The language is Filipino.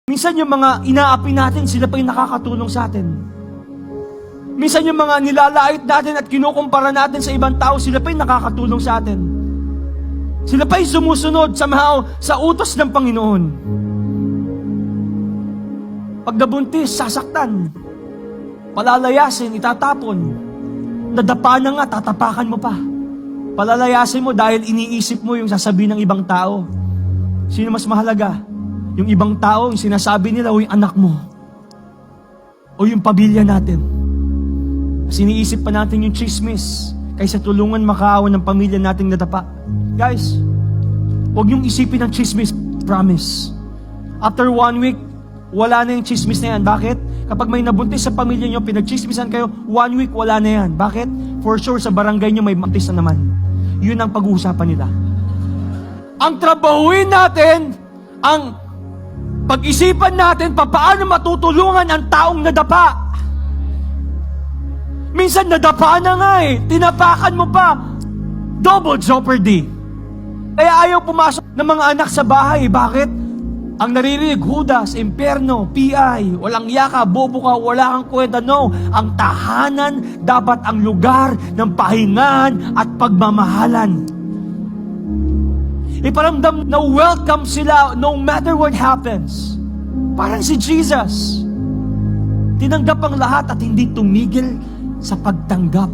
Minsan yung mga inaapi natin, sila pa yung nakakatulong sa atin. Minsan yung mga nilalait natin at kinukumpara natin sa ibang tao, sila pa yung nakakatulong sa atin. Sila pa yung sumusunod somehow sa utos ng Panginoon. Pag nabuntis, sasaktan. Palalayasin, itatapon. Nadapa na nga, tatapakan mo pa. Palalayasin mo dahil iniisip mo yung sasabihin ng ibang tao. Sino mas mahalaga? Yung ibang tao, yung sinasabi nila, o yung anak mo? O yung pamilya natin? Siniisip pa natin yung chismis kaysa tulungan makaawa ng pamilya nating nadapa. Guys, huwag yung isipin ng chismis, promise. After 1 week, wala na yung chismis na yan. Bakit? Kapag may nabuntis sa pamilya nyo, pinagchismisan kayo, 1 week, wala na yan. Bakit? For sure, sa barangay nyo may buntis na naman. Yun ang pag-uusapan nila. Ang trabahuin natin, ang pag-isipan natin, paano matutulungan ang taong nadapa. Minsan nadapa na nga tinapakan mo pa. Double jeopardy. Kaya ayaw pumasok ng mga anak sa bahay. Bakit? Ang naririnig, Judas, impyerno, PI, walang yaka, bobo ka, wala kang kwenta. No, ang tahanan dapat ang lugar ng pahingahan at pagmamahalan. Iparamdam na welcome sila no matter what happens. Parang si Jesus. Tinanggap ang lahat at hindi tumigil sa pagtanggap.